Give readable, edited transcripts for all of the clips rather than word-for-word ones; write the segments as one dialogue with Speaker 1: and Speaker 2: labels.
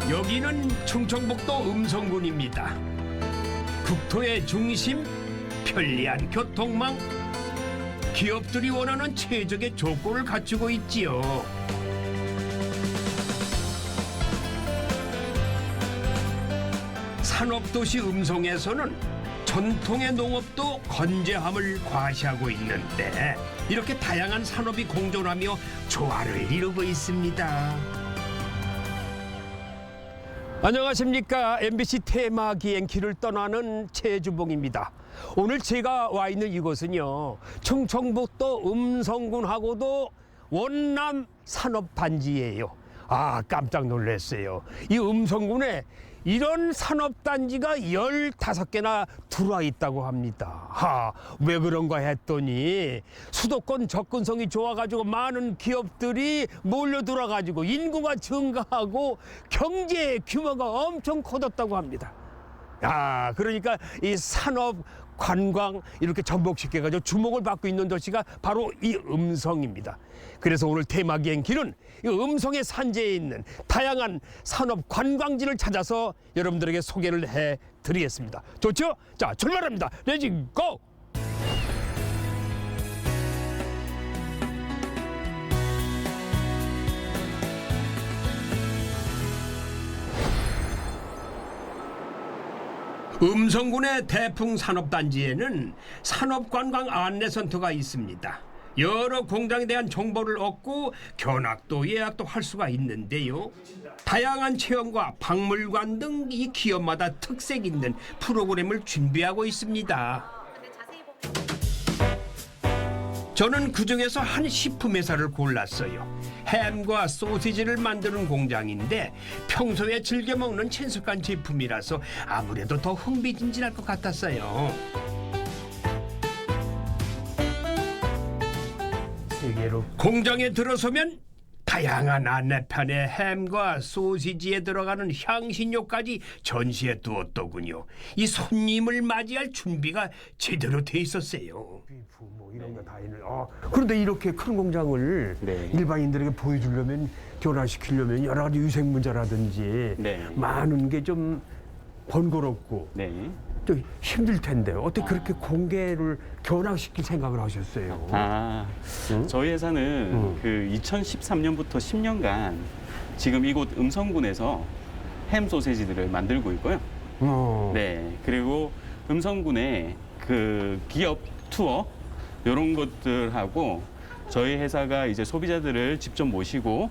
Speaker 1: 여기는 충청북도 음성군입니다. 국토의 중심, 편리한 교통망, 기업들이 원하는 최적의 조건을 갖추고 있지요. 산업도시 음성에서는 전통의 농업도 건재함을 과시하고 있는데 이렇게 다양한 산업이 공존하며 조화를 이루고 있습니다. 안녕하십니까. MBC 테마 기행길을 떠나는 최주봉입니다. 오늘 제가 와 있는 이곳은요, 충청북도 음성군하고도 원남 산업단지예요. 아, 깜짝 놀랐어요. 이 음성군에 이런 산업단지가 15개나 들어와 있다고 합니다. 왜 그런가 했더니 수도권 접근성이 좋아가지고 많은 기업들이 몰려 들어가지고 인구가 증가하고 경제 규모가 엄청 커졌다고 합니다. 그러니까 이 산업, 관광 이렇게 접목시켜가지고 주목을 받고 있는 도시가 바로 이 음성입니다. 그래서 오늘 테마기행길은 이 음성의 산지에 있는 다양한 산업 관광지를 찾아서 여러분들에게 소개를 해드리겠습니다. 좋죠? 자, 출발합니다. 레지 고! 음성군의 대풍산업단지에는 산업관광 안내센터가 있습니다. 여러 공장에 대한 정보를 얻고 견학도 예약도 할 수가 있는데요. 다양한 체험과 박물관 등 이 기업마다 특색 있는 프로그램을 준비하고 있습니다. 저는 그중에서 한 식품회사를 골랐어요. 햄과 소시지를 만드는 공장인데 평소에 즐겨 먹는 친숙한 제품이라서 아무래도 더 흥미진진할 것 같았어요. 공장에 들어서면 다양한 안내판에 햄과 소시지에 들어가는 향신료까지 전시해 두었더군요. 이 손님을 맞이할 준비가 제대로 돼 있었어요. 뭐 이런 거 다 있는. 그런데 이렇게 큰 공장을 일반인들에게 보여주려면, 교란시키려면 여러 가지 위생 문제라든지 많은 게 좀 번거롭고 또 힘들 텐데 어떻게 그렇게 공개를 견학시킬 생각을 하셨어요?
Speaker 2: 저희 회사는 그 2013년부터 10년간 지금 이곳 음성군에서 햄 소세지들을 만들고 있고요. 그리고 음성군의 그 기업 투어 이런 것들하고 저희 회사가 이제 소비자들을 직접 모시고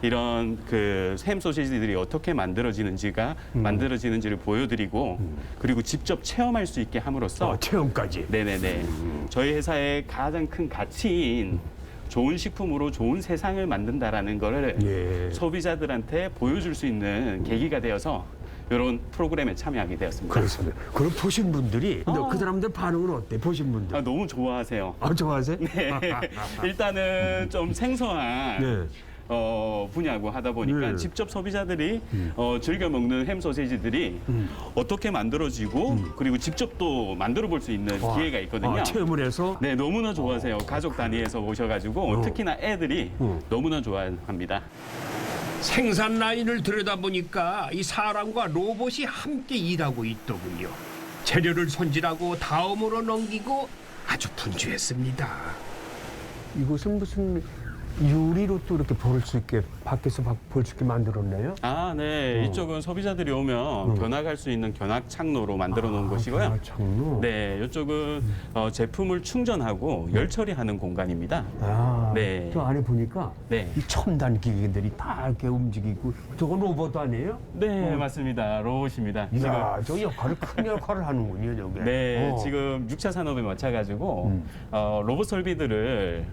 Speaker 2: 이런 그 햄 소시지들이 어떻게 만들어지는지를 보여드리고 그리고 직접 체험할 수 있게 함으로써
Speaker 1: 체험까지.
Speaker 2: 저희 회사의 가장 큰 가치인 좋은 식품으로 좋은 세상을 만든다라는 거를 소비자들한테 보여줄 수 있는 계기가 되어서 이런 프로그램에 참여하게 되었습니다.
Speaker 1: 그렇습니다. 그럼 보신 분들이 그 사람들 반응은 어때? 보신 분들?
Speaker 2: 너무 좋아하세요.
Speaker 1: 좋아하세요?
Speaker 2: 네. 일단은 좀 생소한 분야고 하다 보니까 직접 소비자들이 즐겨 먹는 햄 소세지들이 어떻게 만들어지고 그리고 직접 또 만들어 볼 수 있는 기회가 있거든요.
Speaker 1: 체험을 해서?
Speaker 2: 네, 너무나 좋아하세요. 가족 단위에서 오셔가지고 특히나 애들이 너무나 좋아합니다. 생산 라인을
Speaker 1: 들여다보니까 이 사람과 로봇이 함께 일하고 있더군요. 재료를 손질하고 다음으로 넘기고 아주 분주했습니다. 이것은 무슨 유리로 또 이렇게 볼 수 있게, 밖에서 볼 수 있게 만들었네요?
Speaker 2: 네. 이쪽은 소비자들이 오면 견학할 수 있는 견학 창로로 만들어 놓은 곳이고요.
Speaker 1: 견학 창로?
Speaker 2: 네. 이쪽은 제품을 충전하고 열 처리하는 공간입니다. 네.
Speaker 1: 저 안에 보니까 이 첨단 기기들이 다 이렇게 움직이고, 저건 로봇 아니에요?
Speaker 2: 네, 맞습니다. 로봇입니다.
Speaker 1: 이야, 저 역할을, 큰 역할을 하는군요, 저게.
Speaker 2: 네, 지금 6차 산업에 맞춰가지고 로봇 설비들을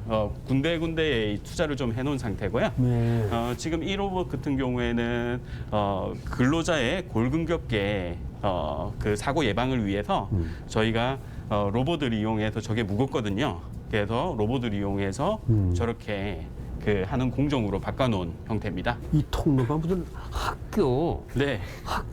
Speaker 2: 군데군데에 투자를 좀 해놓은 상태고요. 지금 이 로봇 같은 경우에는 근로자의 골근겹게 그 사고 예방을 위해서 저희가 로봇을 이용해서, 저게 무겁거든요. 그래서 로봇을 이용해서 저렇게 그 하는 공정으로 바꿔놓은 형태입니다.
Speaker 1: 이 통로가 무슨 학교
Speaker 2: 네,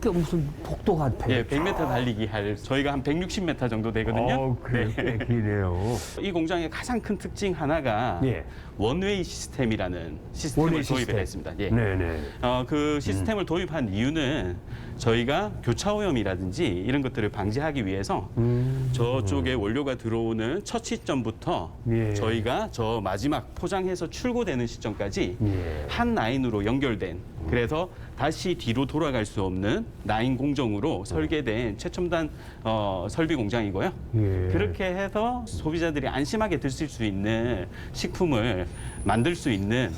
Speaker 1: 무슨 복도 같아요.
Speaker 2: 예, 100m 달리기 할 저희가 한 160m 정도 되거든요.
Speaker 1: 그래, 꽤 기네요.
Speaker 2: 이 공장의 가장 큰 특징 하나가
Speaker 1: 예.
Speaker 2: 원웨이 시스템이라는 시스템을
Speaker 1: 원웨이
Speaker 2: 도입을
Speaker 1: 시스템.
Speaker 2: 했습니다. 예.
Speaker 1: 네네.
Speaker 2: 그 시스템을 도입한 이유는 저희가 교차 오염이라든지 이런 것들을 방지하기 위해서 저쪽에 원료가 들어오는 첫 시점부터
Speaker 1: 예.
Speaker 2: 저희가 저 마지막 포장해서 출고되는 시점까지
Speaker 1: 예.
Speaker 2: 한 라인으로 연결된, 그래서 다시 뒤로 돌아갈 수 없는 라인 공정으로 설계된 최첨단 설비 공장이고요.
Speaker 1: 예.
Speaker 2: 그렇게 해서 소비자들이 안심하게 드실 수 있는 식품을 만들 수 있는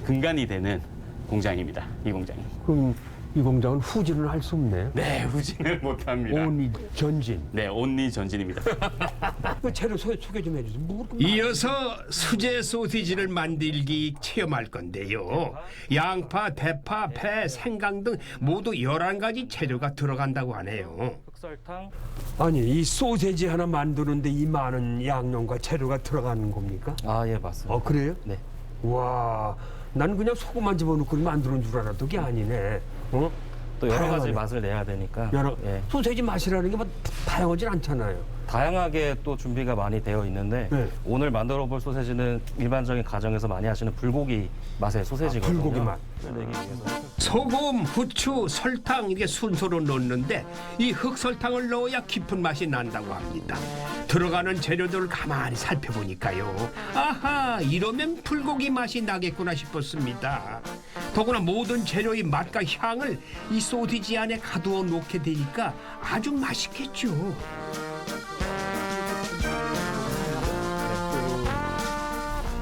Speaker 2: 근간이 되는 공장입니다. 이 공장이.
Speaker 1: 그럼 이 공장은 후진을 할 수 없네.
Speaker 2: 네, 후진을 못합니다.
Speaker 1: 온리 전진.
Speaker 2: 네, 온리 전진입니다.
Speaker 1: 그 재료 소개 좀 해주세요.
Speaker 3: 이어서 수제 소시지를 만들기 체험할 건데요. 양파, 대파, 배, 생강 등 모두 11가지 재료가 들어간다고 하네요.
Speaker 2: 흑설탕.
Speaker 1: 아니 이 소세지 하나 만드는데 이 많은 양념과 재료가 들어가는 겁니까?
Speaker 4: 아, 예, 맞습니다.
Speaker 1: 그래요?
Speaker 4: 네.
Speaker 1: 와, 나는 그냥 소금만 집어넣고 만드는 줄 알았던 게 아니네.
Speaker 4: 또 여러 가지
Speaker 1: 다양하네.
Speaker 4: 맛을 내야 되니까 예,
Speaker 1: 소세지 맛이라는 게 뭐 다양하진 않잖아요.
Speaker 4: 다양하게 또 준비가 많이 되어 있는데
Speaker 1: 네.
Speaker 4: 오늘 만들어 볼 소세지는 일반적인 가정에서 많이 하시는 불고기 맛의 소세지거든요.
Speaker 1: 불고기 맛.
Speaker 4: 내기 위해서.
Speaker 3: 소금, 후추, 설탕 이렇게 순서로 넣는데 이 흑설탕을 넣어야 깊은 맛이 난다고 합니다. 들어가는 재료들을 가만히 살펴보니까요. 아하, 이러면 불고기 맛이 나겠구나 싶었습니다. 더구나 모든 재료의 맛과 향을 이 소시지 안에 가두어 놓게 되니까 아주 맛있겠죠.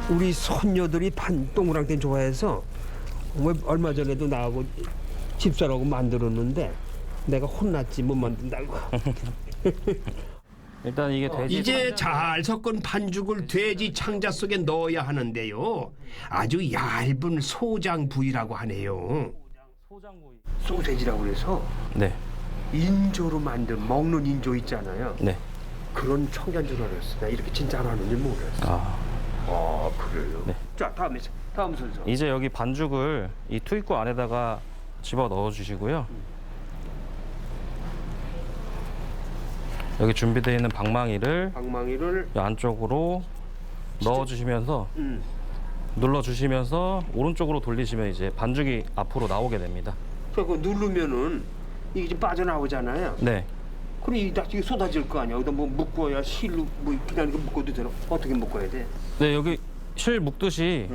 Speaker 1: 우리 손녀들이 동그랑땡 좋아해서 뭐 얼마 전에도 나하고 집사라고 만들었는데 내가 혼났지 못 만든다고.
Speaker 4: 일단 이게 돼지
Speaker 3: 이제 잘 섞은 반죽을 돼지 창자 속에 넣어야 하는데요. 아주 얇은 소장 부위라고 하네요.
Speaker 4: 소장구이.
Speaker 1: 소세지라고 그래서
Speaker 4: 네.
Speaker 1: 인조로 만든 먹는 인조 있잖아요.
Speaker 4: 네.
Speaker 1: 그런 청자인 줄 알았어. 나 이렇게 진짜 안 하는지 몰랐어. 아, 그래요?
Speaker 4: 네.
Speaker 1: 자, 다음 순서.
Speaker 4: 이제 여기 반죽을 이 투입구 안에다가 집어 넣어 주시고요. 여기 준비되어 있는 방망이를
Speaker 1: 방망이를
Speaker 4: 이 안쪽으로 넣어 주시면서 눌러 주시면서 오른쪽으로 돌리시면 이제 반죽이 앞으로 나오게 됩니다.
Speaker 1: 그거 누르면은 이게 좀 빠져나오잖아요.
Speaker 4: 네.
Speaker 1: 그럼 이게 쏟아질 거 아니야? 여기다 뭐 묶어야 실로 뭐 그냥 이렇게 묶어도 되나? 어떻게 묶어야 돼?
Speaker 4: 네, 여기 실 묶듯이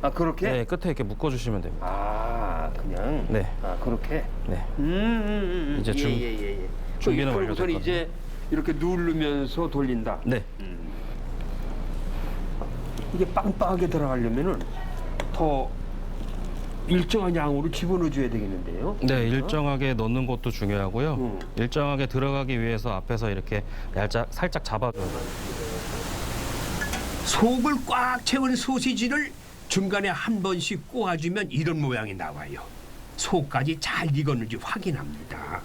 Speaker 1: 아, 그렇게?
Speaker 4: 네, 끝에 이렇게 묶어 주시면 됩니다.
Speaker 1: 아, 그냥.
Speaker 4: 네.
Speaker 1: 아, 그렇게.
Speaker 4: 네. 이제 준비는
Speaker 1: 그러고선
Speaker 4: 완료됐거든요.
Speaker 1: 이제 이렇게 누르면서 돌린다.
Speaker 4: 네.
Speaker 1: 이게 빵빵하게 들어가려면은 더 일정한 양으로 집어넣어 줘야 되겠는데요.
Speaker 4: 네, 일정하게 넣는 것도 중요하고요. 일정하게 들어가기 위해서 앞에서 이렇게 살짝 잡아줘야 돼요.
Speaker 3: 속을 꽉 채운 소시지를 중간에 한 번씩 꼬아주면 이런 모양이 나와요. 속까지 잘 익었는지 확인합니다.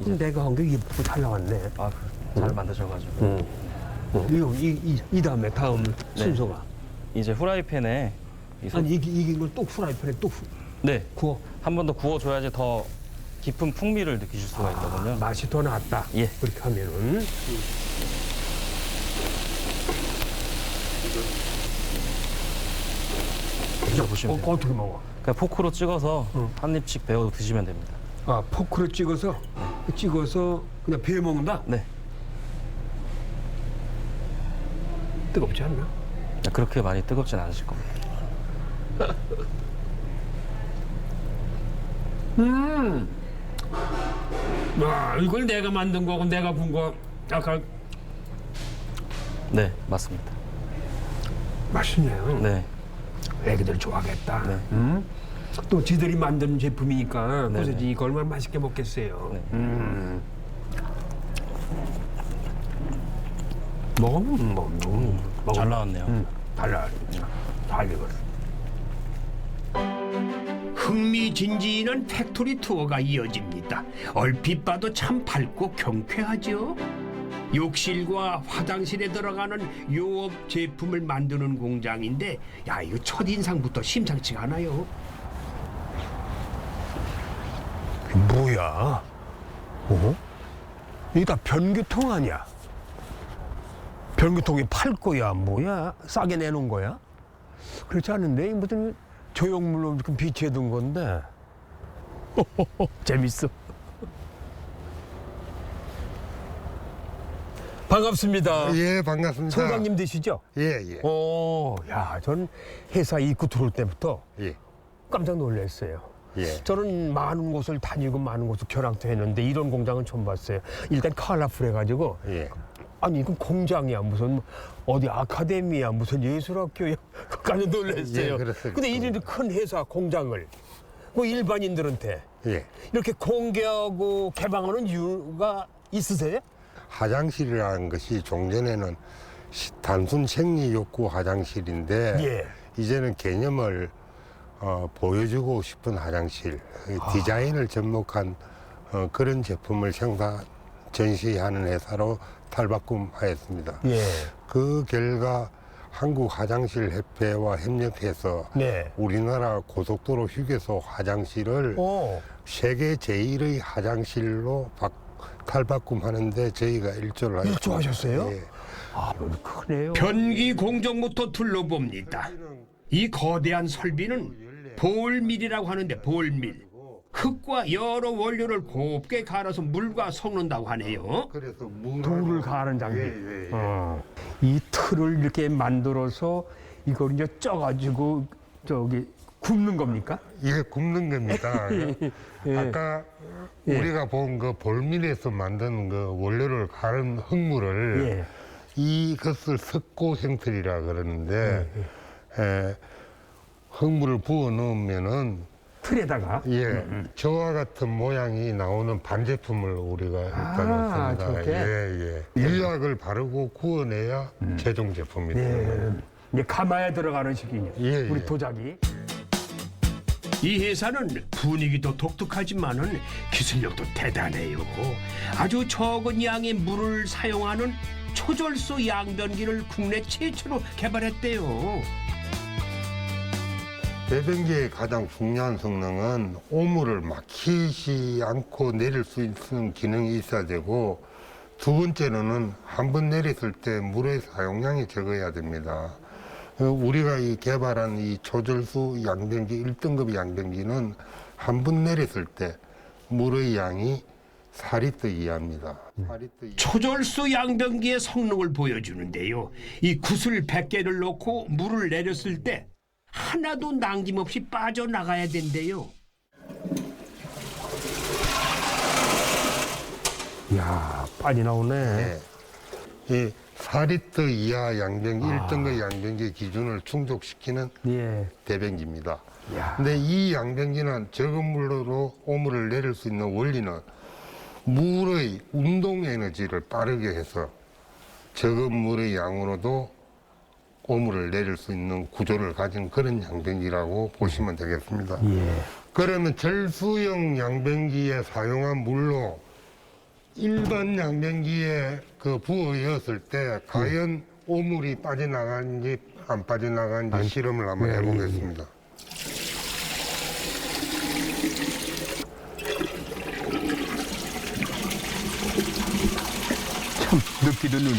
Speaker 1: 내가 한 게 예쁘고 잘 나왔네.
Speaker 4: 아, 잘 만드셔가지고.
Speaker 1: 이 다음에 다음 순서가.
Speaker 4: 이제 후라이팬에
Speaker 1: 아니 이긴 걸 또 프라이팬에 또
Speaker 4: 네,
Speaker 1: 구워.
Speaker 4: 한 번 더 구워줘야지 더 깊은 풍미를 느끼실 수가 있거든요.
Speaker 1: 맛이 더 낫다.
Speaker 4: 예.
Speaker 1: 그렇게 하면은.
Speaker 4: 드셔보시면 돼요.
Speaker 1: 어떻게 먹어?
Speaker 4: 그러니까 포크로 찍어서 한 입씩 베어 드시면 됩니다.
Speaker 1: 아, 포크로 찍어서 그냥 베어 먹는다?
Speaker 4: 네,
Speaker 1: 뜨겁지 않나?
Speaker 4: 그렇게 많이 뜨겁진 않으실 겁니다.
Speaker 1: 와, 이걸 내가 만든 거고 내가 군 거. 아까
Speaker 4: 네, 맞습니다.
Speaker 1: 맛있네요.
Speaker 4: 네,
Speaker 1: 애기들 좋아하겠다.
Speaker 4: 네.
Speaker 1: 또 지들이 만든 제품이니까
Speaker 4: 네네.
Speaker 1: 소세지 이거 얼마나 맛있게 먹겠어요.
Speaker 4: 네.
Speaker 1: 먹어.
Speaker 4: 잘 나왔네요.
Speaker 1: 달라. 잘 익었어.
Speaker 3: 흥미진진한 팩토리 투어가 이어집니다. 얼핏 봐도 참 밝고 경쾌하죠.
Speaker 1: 욕실과 화장실에 들어가는 요업 제품을 만드는 공장인데 야 이거 첫인상부터 심상치가 않아요.
Speaker 3: 뭐야? 어? 이게 다 변기통 아니야? 변기통에 팔 거야 뭐야? 싸게 내놓은 거야? 그렇지 않은데 이게 무슨 조형물로 이렇게 비치해둔 건데 재밌어. 반갑습니다.
Speaker 5: 예, 반갑습니다.
Speaker 3: 청장님 되시죠?
Speaker 5: 예, 예.
Speaker 3: 야, 전 회사 입구 들어올 때부터
Speaker 5: 예.
Speaker 3: 깜짝 놀랐어요.
Speaker 5: 예.
Speaker 3: 저는 많은 곳을 다니고 많은 곳을 겨냥도 했는데 이런 공장은 처음 봤어요. 일단 컬러풀해가지고
Speaker 5: 예.
Speaker 3: 아니 이건 공장이야 무슨 어디 아카데미야 무슨 예술학교야 깜짝 놀랐어요.
Speaker 5: 예, 그렇습니다.
Speaker 3: 근데 이런 큰 회사 공장을 뭐 일반인들한테
Speaker 5: 예.
Speaker 3: 이렇게 공개하고 개방하는 이유가 있으세요?
Speaker 5: 화장실이라는 것이 종전에는 단순 생리 욕구 화장실인데
Speaker 3: 예.
Speaker 5: 이제는 개념을 보여주고 싶은 화장실, 디자인을 접목한 그런 제품을 전시하는 회사로 탈바꿈하였습니다.
Speaker 3: 예.
Speaker 5: 그 결과 한국화장실협회와 협력해서
Speaker 3: 네.
Speaker 5: 우리나라 고속도로 휴게소 화장실을 세계 제1의 화장실로 탈바꿈하는데 저희가 일조를 하였습니다.
Speaker 3: 일조하셨어요?
Speaker 5: 예.
Speaker 3: 아, 이건 크네요.
Speaker 1: 변기 공정부터 둘러봅니다. 이 거대한 설비는 볼밀이라고 하는데 볼밀. 흙과 여러 원료를 곱게 갈아서 물과 섞는다고 하네요.
Speaker 5: 그래서
Speaker 3: 돌을 가는 장비.
Speaker 5: 예.
Speaker 3: 이 틀을 이렇게 만들어서 이걸 이제 쪄가지고 저기 굽는 겁니까?
Speaker 5: 이게 굽는 겁니다.
Speaker 3: 예.
Speaker 5: 아까
Speaker 3: 예.
Speaker 5: 우리가 본 그 볼밀에서 만든 그 원료를 가른 흙물을
Speaker 3: 예.
Speaker 5: 이것을 석고 형틀이라 그러는데 흙물을 부어 넣으면은
Speaker 3: 틀에다가.
Speaker 5: 저와 같은 모양이 나오는 반제품을 우리가 일단 넣습니다.
Speaker 3: 저렇게?
Speaker 5: 일약을 바르고 구워내야 최종 제품이 됩니다.
Speaker 3: 이제 가마에 들어가는 식이냐.
Speaker 5: 예,
Speaker 3: 우리
Speaker 5: 예.
Speaker 3: 도자기.
Speaker 1: 이 회사는 분위기도 독특하지만은 기술력도 대단해요. 아주 적은 양의 물을 사용하는 초절소 양변기를 국내 최초로 개발했대요.
Speaker 5: 배변기의 가장 중요한 성능은 오물을 막히지 않고 내릴 수 있는 기능이 있어야 되고, 두 번째로는 한 번 내렸을 때 물의 사용량이 적어야 됩니다. 우리가 이 개발한 이 초절수 양변기 1등급 양변기는 한 번 내렸을 때 물의 양이 4리터 이하입니다. 4리터 이하.
Speaker 1: 초절소 양변기의 성능을 보여주는데요. 이 구슬 100개를 넣고 물을 내렸을 때 하나도 남김없이 빠져나가야 된대요.
Speaker 3: 이야, 빨리 나오네.
Speaker 5: 이 4리터 이하 양변기 1등급 양변기 기준을 충족시키는
Speaker 3: 예.
Speaker 5: 대변기입니다.
Speaker 3: 야.
Speaker 5: 근데 이 양변기는 적은 물로 오물을 내릴 수 있는 원리는 물의 운동 에너지를 빠르게 해서 적은 물의 양으로도 오물을 내릴 수 있는 구조를 가진 그런 양변기라고 보시면 되겠습니다.
Speaker 3: 예.
Speaker 5: 그러면 절수형 양변기에 사용한 물로 일반 양변기에 그 부어였을 때 과연 오물이 빠져나가는지 안 빠져나가는지 실험을 한번
Speaker 3: 예,
Speaker 5: 해보겠습니다.
Speaker 3: 참, 넣기도 넣네.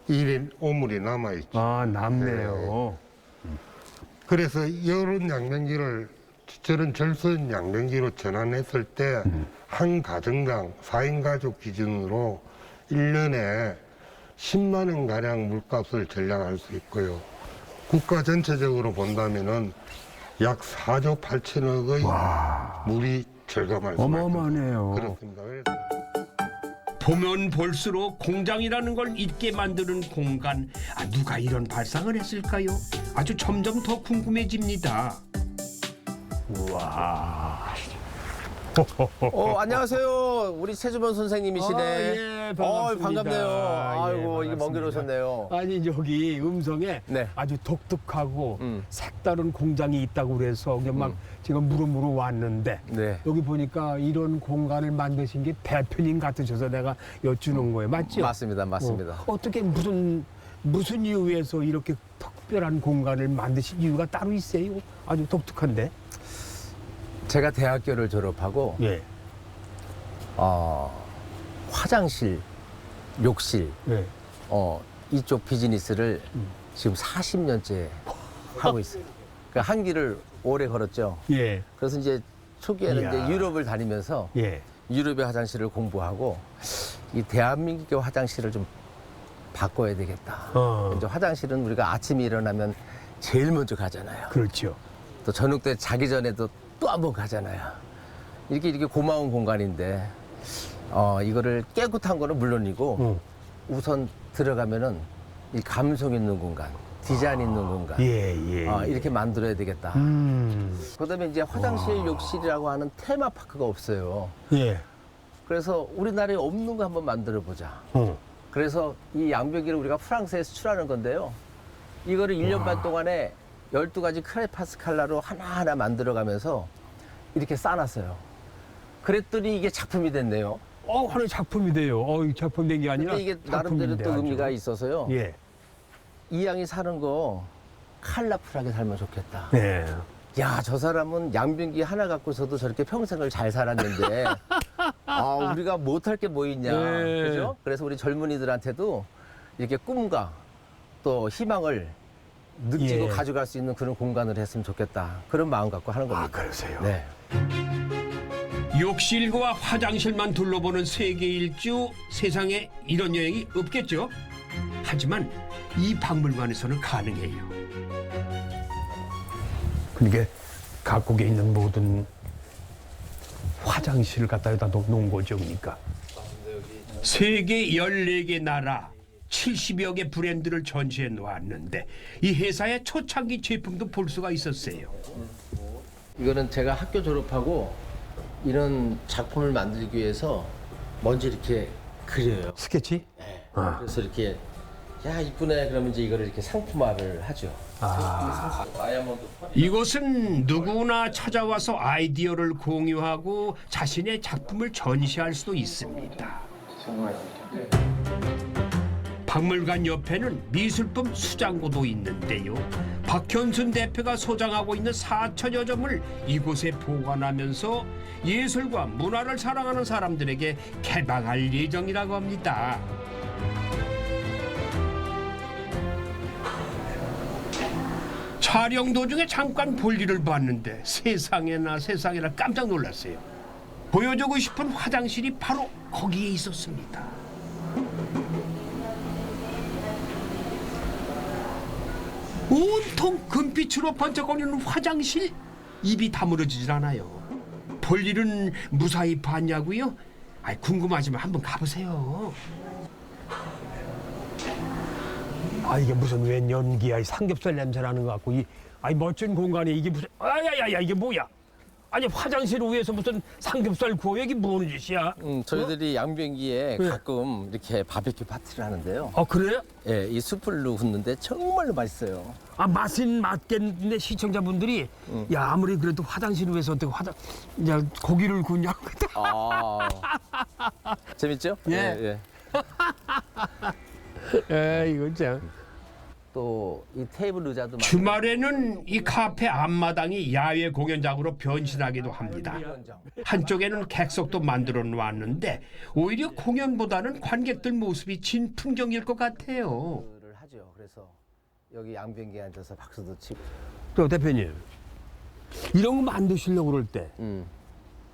Speaker 5: 이 오물이 남아있죠.
Speaker 3: 아, 남네요.
Speaker 5: 그래서 이런 양변기를 저런 절수형 양변기로 전환했을 때 한 가정당 4인 가족 기준으로 1년에 10만 원가량 물값을 절약할 수 있고요. 국가 전체적으로 본다면은 약 4조 8천억의 물이 절감할 수 있습니다.
Speaker 3: 어마어마하네요.
Speaker 5: 그렇습니다. 그래서
Speaker 1: 보면 볼수록 공장이라는 걸 잊게 만드는 공간. 아, 누가 이런 발상을 했을까요? 아주 점점 더 궁금해집니다.
Speaker 3: 우와.
Speaker 6: 안녕하세요. 우리 최주범 선생님이시네.
Speaker 3: 예, 반갑습니다.
Speaker 6: 반갑네요.
Speaker 3: 예,
Speaker 6: 아이고, 이게 먼 길
Speaker 3: 반갑습니다.
Speaker 6: 오셨네요.
Speaker 3: 아니 여기 음성에
Speaker 6: 네.
Speaker 3: 아주 독특하고
Speaker 6: 음.
Speaker 3: 색다른 공장이 있다고 그래서 그냥 막 제가 물어물어 왔는데
Speaker 6: 네.
Speaker 3: 여기 보니까 이런 공간을 만드신 게 대표님 같으셔서 내가 여쭈는 거예요. 맞죠?
Speaker 6: 맞습니다. 맞습니다.
Speaker 3: 어떻게 무슨 이유에서 이렇게 특별한 공간을 만드신 이유가 따로 있어요? 아주 독특한데.
Speaker 6: 제가 대학교를 졸업하고
Speaker 3: 예.
Speaker 6: 화장실, 욕실
Speaker 3: 예.
Speaker 6: 이쪽 비즈니스를 지금 40년째 하고 있어요. 그 한 길을 오래 걸었죠.
Speaker 3: 예.
Speaker 6: 그래서 이제 초기에는
Speaker 3: 이야.
Speaker 6: 이제 유럽을 다니면서
Speaker 3: 예.
Speaker 6: 유럽의 화장실을 공부하고 이 대한민국의 화장실을 좀 바꿔야 되겠다. 이제 화장실은 우리가 아침에 일어나면 제일 먼저 가잖아요.
Speaker 3: 그렇죠.
Speaker 6: 또 저녁 때 자기 전에도 또 한 번 가잖아요. 이렇게 고마운 공간인데 이거를 깨끗한 거는 물론이고 우선 들어가면은 이 감성 있는 공간, 디자인 있는 공간
Speaker 3: 예, 예.
Speaker 6: 이렇게 만들어야 되겠다. 그다음에 이제 화장실, 욕실이라고 하는 테마파크가 없어요.
Speaker 3: 예.
Speaker 6: 그래서 우리나라에 없는 거 한번 만들어 보자. 그래서 이 양변기를 우리가 프랑스에 수출하는 건데요. 이거를 1년 반 동안에 12가지 크레파스 칼라로 하나하나 만들어가면서 이렇게 쌓아놨어요. 그랬더니 이게 작품이 됐네요.
Speaker 3: 하나의 작품이 돼요. 이 작품 된 게 아니라.
Speaker 6: 근데 이게 나름대로
Speaker 3: 작품인데
Speaker 6: 또
Speaker 3: 아주.
Speaker 6: 의미가 있어서요.
Speaker 3: 예.
Speaker 6: 이 양이 사는 거 컬러풀하게 살면 좋겠다.
Speaker 3: 네.
Speaker 6: 야, 저 사람은 양변기 하나 갖고서도 저렇게 평생을 잘 살았는데, 우리가 못할 게 뭐 있냐.
Speaker 3: 네.
Speaker 6: 그죠? 그래서 우리 젊은이들한테도 이렇게 꿈과 또 희망을 늑지고
Speaker 3: 예.
Speaker 6: 가져갈 수 있는 그런 공간을 했으면 좋겠다. 그런 마음 갖고 하는 겁니다.
Speaker 3: 그러세요.
Speaker 6: 네.
Speaker 1: 욕실과 화장실만 둘러보는 세계 일주, 세상에 이런 여행이 없겠죠. 하지만 이 박물관에서는 가능해요.
Speaker 3: 그러니까 각국에 있는 모든 화장실을 갖다 여기다 놓은 거죠, 그러니까.
Speaker 1: 세계 14개 나라 70여 개 브랜드를 전시해 놓았는데 이 회사의 초창기 제품도 볼 수가 있었어요.
Speaker 6: 이거는 제가 학교 졸업하고 이런 작품을 만들기 위해서 먼저 이렇게 그려요.
Speaker 3: 스케치?
Speaker 6: 그래서 이렇게 야 이쁘네 그러면 이제 이거를 이렇게 상품화를 하죠. 다이아몬드
Speaker 1: 이곳은 누구나 찾아와서 아이디어를 공유하고 자신의 작품을 전시할 수도 있습니다. 박물관 옆에는 미술품 수장고도 있는데요. 박현순 대표가 소장하고 있는 4천여 점을 이곳에 보관하면서 예술과 문화를 사랑하는 사람들에게 개방할 예정이라고 합니다. 촬영 도중에 잠깐 볼일을 봤는데 세상에나 깜짝 놀랐어요. 보여주고 싶은 화장실이 바로 거기에 있었습니다. 온통 금빛으로 번쩍거리는 화장실, 입이 다물어지질 않아요. 볼일은 무사히 봤냐고요? 궁금하지만 한번 가보세요.
Speaker 3: 이게 무슨 웬 연기야? 이 삼겹살 냄새 나는 것 같고 멋진 공간에 이게 무슨 야야야 이게 뭐야? 아니 화장실 위에서 무슨 삼겹살 구워 이게 뭔 짓이야?
Speaker 6: 저희들이 양변기에
Speaker 3: 네.
Speaker 6: 가끔 이렇게 바베큐 파티를 하는데요.
Speaker 3: 그래요?
Speaker 6: 예, 이 숯불로 굽는데 정말로 맛있어요.
Speaker 3: 맛은 맞겠는데 시청자분들이 야 아무리 그래도 화장실 위에서 어떻게 고기를 굽냐?
Speaker 6: 재밌죠?
Speaker 3: 예. 이거 참.
Speaker 6: 또 이 테이블 의자도
Speaker 1: 주말에는 이 카페 앞마당이 야외 공연장으로 변신하기도 합니다. 한쪽에는 객석도 만들어 놓았는데 오히려 공연보다는 관객들 모습이 진 풍경일 것 같아요.
Speaker 6: 를 하죠. 그래서 여기 양변기에 앉아서 박수도 치고.
Speaker 3: 또 대표님 이런 거 만드시려고 그럴 때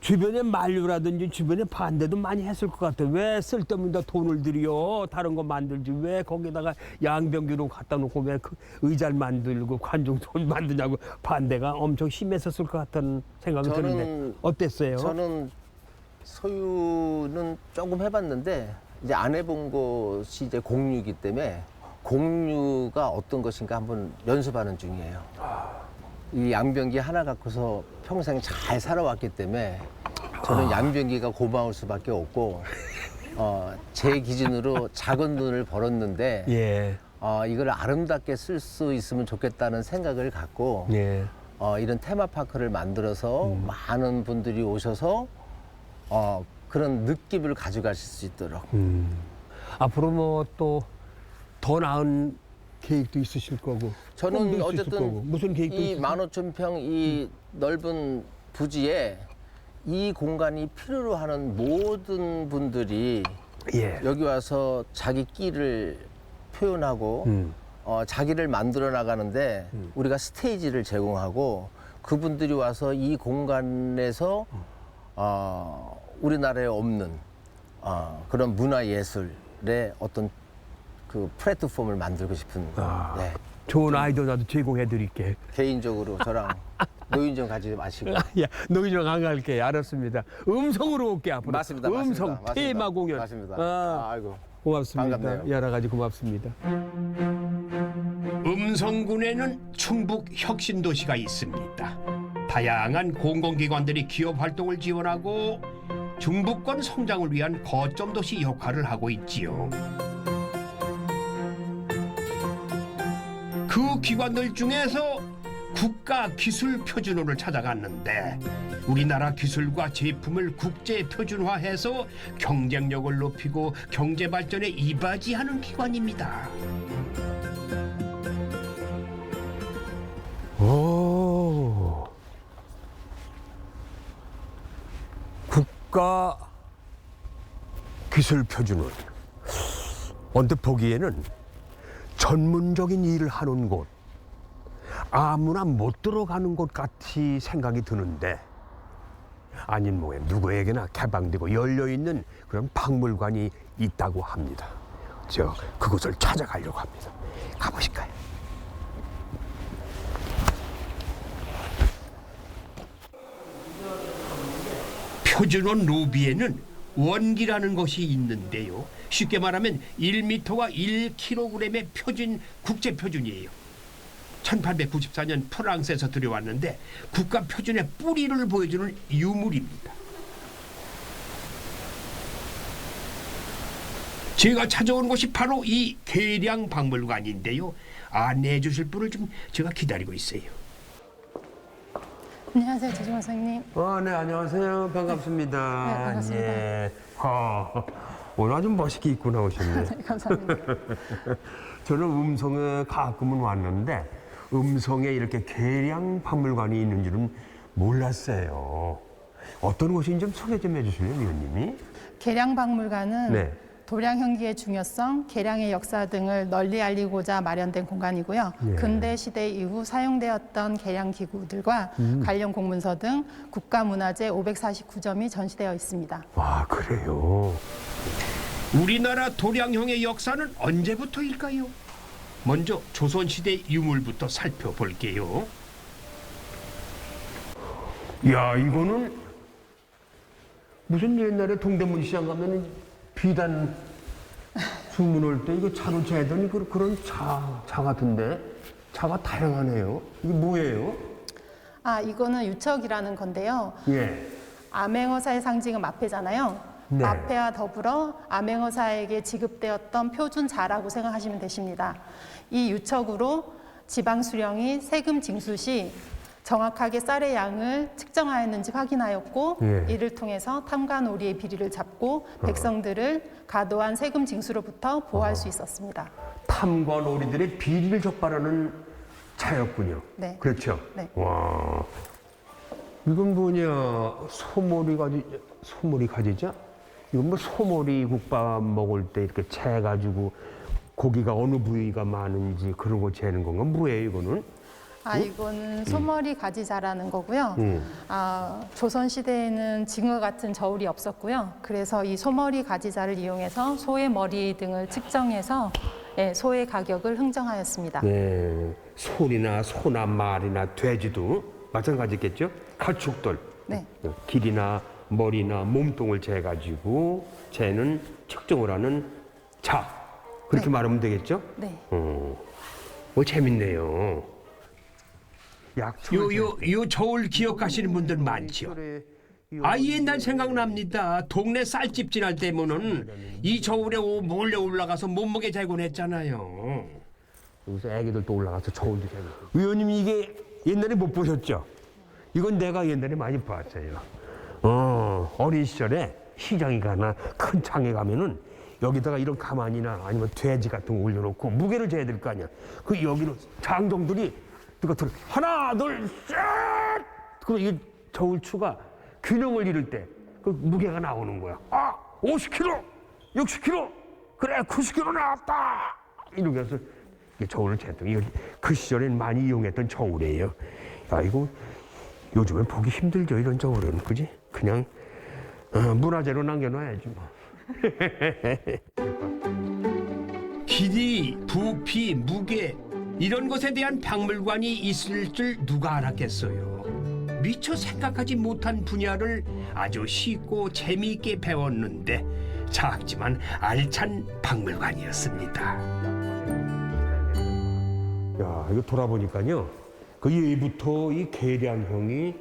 Speaker 3: 주변에 만류라든지 주변에 반대도 많이 했을 것 같아요. 왜 쓸데없는 돈을 들여 다른 거 만들지 왜 거기다가 양변기로 갖다 놓고 왜 그 의자를 만들고 관중석을 만드냐고 반대가 엄청 심했었을 것 같은 생각이 드는데 어땠어요?
Speaker 6: 저는 소유는 조금 해봤는데 이제 안 해본 것이 이제 공유이기 때문에 공유가 어떤 것인가 한번 연습하는 중이에요. 이 양변기 하나 갖고서 평생 잘 살아왔기 때문에 저는 양변기가 고마울 수밖에 없고 제 기준으로 작은 돈을 벌었는데
Speaker 3: 예.
Speaker 6: 이걸 아름답게 쓸 수 있으면 좋겠다는 생각을 갖고
Speaker 3: 예.
Speaker 6: 이런 테마파크를 만들어서 많은 분들이 오셔서 그런 느낌을 가져가실 수 있도록
Speaker 3: 앞으로 뭐 또 더 나은 계획도 있으실 거고. 꿈도
Speaker 6: 저는
Speaker 3: 있으실
Speaker 6: 어쨌든
Speaker 3: 거고. 무슨 계획도
Speaker 6: 이
Speaker 3: 있으세요?
Speaker 6: 15,000평 이 넓은 부지에 이 공간이 필요로 하는 모든 분들이
Speaker 3: 예.
Speaker 6: 여기 와서 자기 끼를 표현하고 자기를 만들어 나가는데 우리가 스테이지를 제공하고 그분들이 와서 이 공간에서 우리나라에 없는 그런 문화예술의 어떤 그 플랫폼을 만들고 싶은 네.
Speaker 3: 좋은 아이디어 나도 제공해 드릴게.
Speaker 6: 개인적으로 저랑 노인 좀 가지지 마시고
Speaker 3: 야, 노인정 안 갈게. 알았습니다. 음성으로 올게 앞으로.
Speaker 6: 맞습니다.
Speaker 3: 음성
Speaker 6: 맞습니다.
Speaker 3: 테마 공연.
Speaker 6: 맞습니다.
Speaker 3: 아이고. 고맙습니다.
Speaker 6: 반갑네요.
Speaker 3: 여러 가지 고맙습니다.
Speaker 1: 음성군에는 충북 혁신도시가 있습니다. 다양한 공공기관들이 기업 활동을 지원하고 중부권 성장을 위한 거점 도시 역할을 하고 있지요. 그 기관들 중에서 국가기술표준호를 찾아갔는데 우리나라 기술과 제품을 국제 표준화해서 경쟁력을 높이고 경제 발전에 이바지하는 기관입니다.
Speaker 3: 오. 국가 기술 표준은 언뜻 보기에는 전문적인 일을 하는 곳, 아무나 못 들어가는 곳 같이 생각이 드는데 아닌 모양 누구에게나 개방되고 열려있는 그런 박물관이 있다고 합니다. 그곳을 찾아가려고 합니다. 가보실까요?
Speaker 1: 표준원 로비에는 원기라는 것이 있는데요. 쉽게 말하면 1m와 1kg의 표준, 국제 표준이에요. 1894년 프랑스에서 들여왔는데 국가 표준의 뿌리를 보여주는 유물입니다. 제가 찾아온 곳이 바로 이 계량박물관인데요. 안내해 주실 분을 좀 제가 기다리고 있어요.
Speaker 7: 안녕하세요, 조중호 선생님.
Speaker 3: 네, 안녕하세요. 반갑습니다.
Speaker 7: 네, 반갑습니다.
Speaker 3: 예. 오늘 아주 멋있게 입고 나오셨네.
Speaker 7: 네, 감사합니다.
Speaker 3: 저는 음성에 가끔은 왔는데 음성에 이렇게 계량 박물관이 있는 줄은 몰랐어요. 어떤 곳인지 좀 소개 좀 해주실래요, 위원님이?
Speaker 7: 계량박물관은
Speaker 3: 네.
Speaker 7: 도량형기의 중요성, 계량의 역사 등을 널리 알리고자 마련된 공간이고요.
Speaker 3: 예.
Speaker 7: 근대 시대 이후 사용되었던 계량 기구들과 관련 공문서 등 국가문화재 549점이 전시되어 있습니다.
Speaker 3: 와, 그래요.
Speaker 1: 우리나라 도량형의 역사는 언제부터일까요? 먼저 조선시대 유물부터 살펴볼게요.
Speaker 3: 야, 이거는 무슨 옛날에 동대문 시장 가면은 비단 주문할 때 이거 차로 재더니 그런 차 같은데 차가 다양하네요. 이게 뭐예요?
Speaker 7: 이거는 유척이라는 건데요.
Speaker 3: 예.
Speaker 7: 암행어사의 상징은 마패잖아요.
Speaker 3: 네.
Speaker 7: 마패와 더불어 암행어사에게 지급되었던 표준자라고 생각하시면 되십니다. 이 유척으로 지방 수령이 세금 징수 시 정확하게 쌀의 양을 측정하였는지 확인하였고
Speaker 3: 예.
Speaker 7: 이를 통해서 탐관 오리의 비리를 잡고 백성들을 과도한 세금 징수로부터 보호할 수 있었습니다.
Speaker 3: 탐관 오리들의 비리를 적발하는 차였군요.
Speaker 7: 네.
Speaker 3: 그렇죠.
Speaker 7: 네.
Speaker 3: 와, 이건 뭐냐? 소머리 가지자? 이건 뭐 소머리 국밥 먹을 때 이렇게 재가지고 고기가 어느 부위가 많은지 그런 거 재는 건가? 뭐예요, 이거는?
Speaker 7: 이거는 소머리 가지자라는 거고요. 조선 시대에는 지금과 같은 저울이 없었고요. 그래서 이 소머리 가지자를 이용해서 소의 머리 등을 측정해서 소의 가격을 흥정하였습니다.
Speaker 3: 네, 소나 소나 말이나 돼지도 마찬가지겠죠? 가축들.
Speaker 7: 네.
Speaker 3: 길이나 머리나 몸통을 재가지고 재는 측정을 하는 자. 그렇게
Speaker 7: 네.
Speaker 3: 말하면 되겠죠?
Speaker 7: 네.
Speaker 3: 재밌네요.
Speaker 1: 요 저울 기억하시는 분들 많죠. 아, 옛날 생각납니다. 동네 쌀집 지날 때면은 이 저울에 몰래 올라가서 몸무게 재곤 했잖아요.
Speaker 8: 여기서 애기들 또 올라가서 저울도 재고. 의원님 이게 옛날에 못 보셨죠? 이건 내가 옛날에 많이 봤어요. 어린 시절에 시장에 가나 큰 장에 가면은 여기다가 이런 가마니나 아니면 돼지 같은 거 올려놓고 무게를 재야 될 거 아니야. 그 여기로 장정들이 하나 둘 셋. 그럼 이게 저울추가 균형을 이룰 때 그 무게가 나오는 거야. 아, 50kg, 60kg, 그래 90kg 나왔다. 이렇게 해서 저울을 쟀던 이거 그 시절엔 많이 이용했던 저울이에요. 야, 이거 요즘엔 보기 힘들죠, 이런 저울은. 그지? 그냥 문화재로 남겨놔야지 뭐.
Speaker 1: 길이, 부피, 무게 이런 것에 대한 박물관이 있을 줄 누가 알았겠어요. 미처 생각하지 못한 분야를 아주 쉽고 재미있게 배웠는데 작지만 알찬 박물관이었습니다.
Speaker 8: 야, 이거 돌아보니까요. 그 예부터 이 계량형이